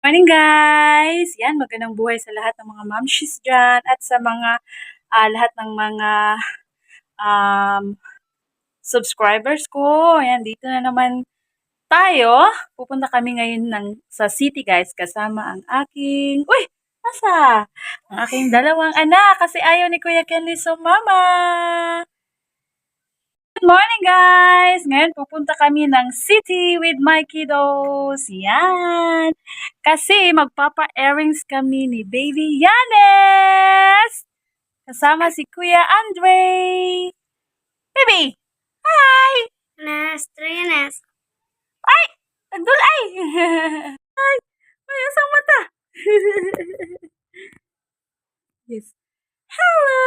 Morning guys! Yan, magandang buhay sa lahat ng mga mamshis dyan at sa mga lahat ng mga um, subscribers ko. Yan, dito na naman tayo. Pupunta kami ngayon sa city guys kasama ang aking... Uy! Asa? Ang aking dalawang anak kasi ayaw ni Kuya Kenly sumama. Good morning guys! Ngayon pupunta kami ng city with my kiddos. Yan! Kasi magpapa-airings kami ni Baby Yanes! Kasama si Kuya Andre! Baby! Hi! Nas, Trinas. Ay! Nagdul ay! Ay! May isang mata! Yes. Hello!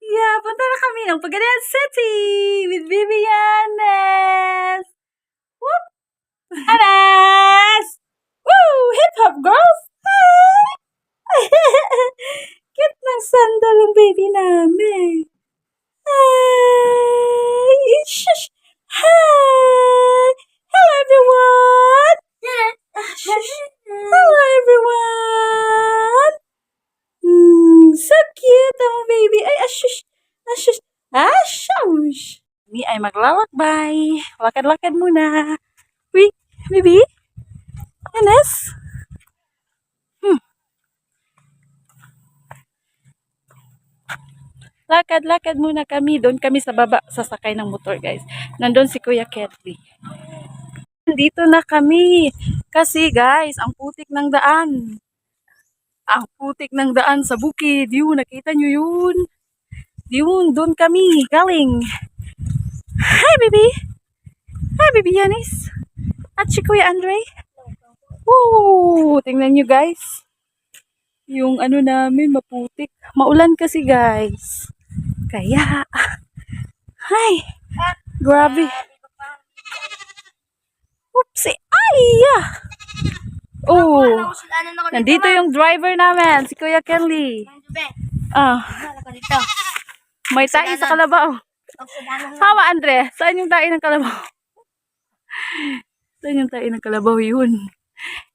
Yeah, punta na kami ng Pagadian City with Baby Yanes! Whoop! Yanes! Woo! Hip-hop girls! Hi! Cute ng sandal ang baby namin. Hi! Shush! Hi! Hello everyone! Hello everyone! So cute ang baby. Ay, ashush! Ashush! Ashush! Kami ay maglalakbay. Lakad-lakad muna. Uy, baby? Yanes? Lakad-lakad muna kami. Doon kami sa baba, sasakay ng motor, guys. Nandun si Kuya Ketly. Dito na kami. Kasi, guys, ang putik ng daan. Ang putik ng daan sa bukid. Yun, nakita nyo yun? Yun, doon kami. Galing. Hi, baby. Hi, baby Yanis. At si Kuya Andre. Woo! Tingnan nyo, guys. Yung ano namin, maputik. Maulan kasi, guys. Kaya, ay, grabe. Oopsie, ay, oh, nandito yung driver namin, si Kuya Kenly. May tae sa kalabaw. Sama, Andre, saan yung tae ng kalabaw? Saan yung tae ng kalabaw yun?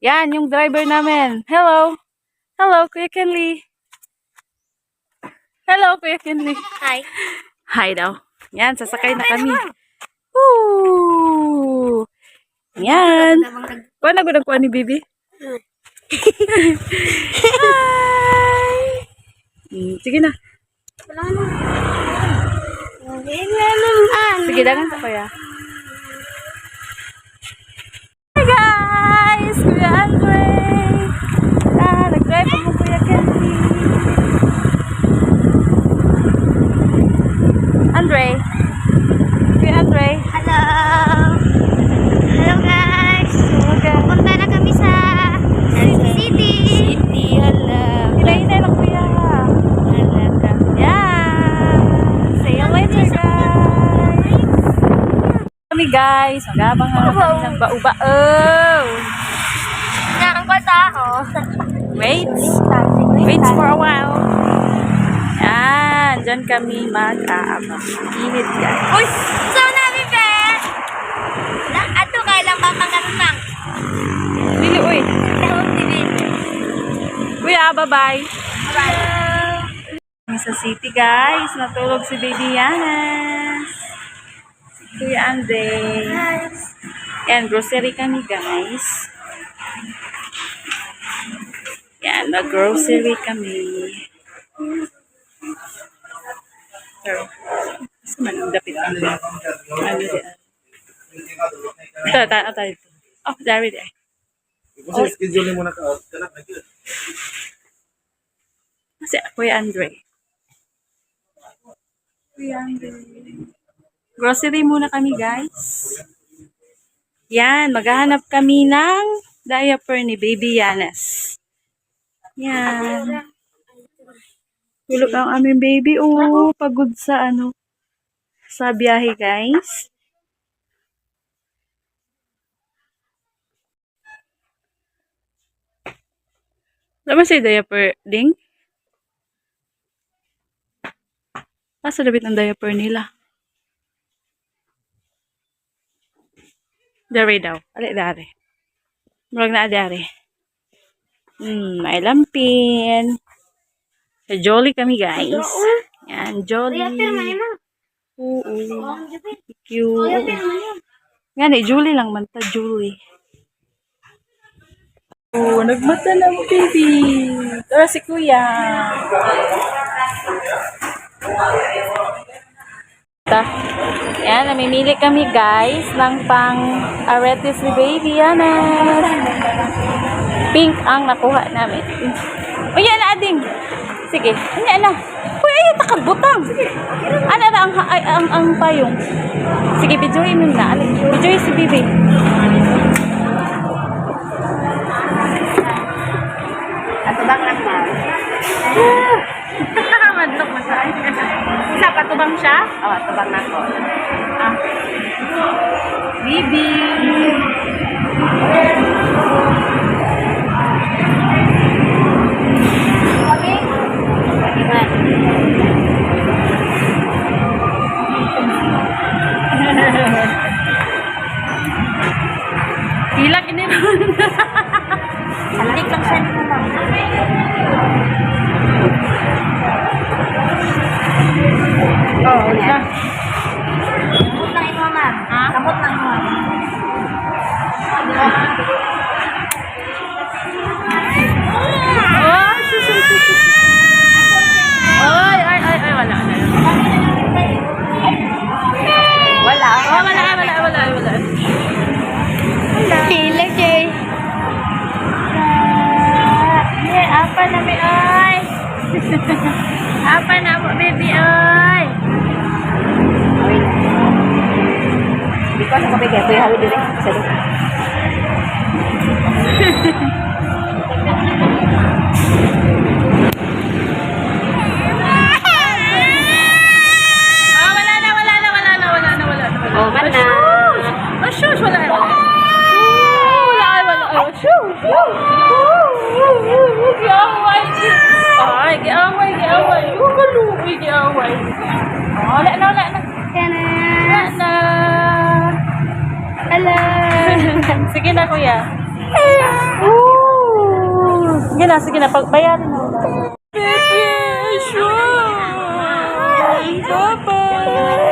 Yan, yung driver namin. Hello. Hello, Kuya Kenly. Hello, Kuya Kenly. Hi. Hi daw. Yan, sasakay na kami. Woo! Yan. Kuha na gudang kuha ni Bibi. Hi! Sige na. Sige, dagan sa kuya. Hi guys! Kuya Andre! Nag-drive mo Kuya Kenly. Andre! Kuya Andre! Hello. Hello guys. Pupunta na kami sa city. City, hala. Hinay-hinay lang kuya. Yeah. See you later guys. Kami guys. Magabang nga kami ng bau-bao. Nakakanta ako. Wait for a while. Yan. Diyan kami mag-aabang. Init guys. Uy! So namin be! Ato kailang papangatang. Lili, uy. Hello, TV. Kuya, bye-bye. Hello. Sa city guys. Natulog si Baby Yanas. Si Kuya Andre. Yan, grocery kami guys. Yan, nag-grocery kami. So, mas dapit kami. Ano din? Ito. Oh, dari deh. Kasi schedule mo na ka. Kasi Kuya Andre. Grocery muna kami guys. Yan, maghahanap kami ng diaper ni Baby Yanes. Yan. Tulog ang aming baby. Oh, pagod sa sa biyahe guys. Lama si diaper, ding? Nasa labit ng diaper nila. Dari daw. Ali dari. Murag na adari. May lampin. Sa Jolly kami, guys. Yan, Jolly. Oo. Cute. Yan eh, Julie lang man ta, Julie. Oh, nagmata na mo, baby. Tara si Kuya. Yan, namimili kami guys ng pang aretes ni baby. Yan pink ang nakuha namin. O yan na, ading. Sige, ano na. Uy, ay, takagbutang. Ano na ang payong. Sige, bidyoin mo na. Bidyoin si baby. Atubang lang ba? Madlok mo sa akin. Isa, patubang siya? Oo, atubang na ko. Ah. Bibi. Okay? Okay man. Ilang ini Sandik lang siya ni mama. Oh, na. Kamot lang imo, ma'am. Ha? Kamot lang imo. Oh, shush. Ay, wala. Wala. Oh, wala. Pila, Jay. Apa na mi ay? Apa na mo, baby ay? Because ako bigay ko yung hawi dito sa dito. Ah, wala na. Oh, man na. Oh, shush, wala. Wala. Shush. Giaway. Ay, giaway. Yung kaluwi, giaway. Oh, wala na. Kana. Wala na. Hello. Sige na, kuya. Sige na. Pagbayarin mo. Baby, sure. Bye-bye.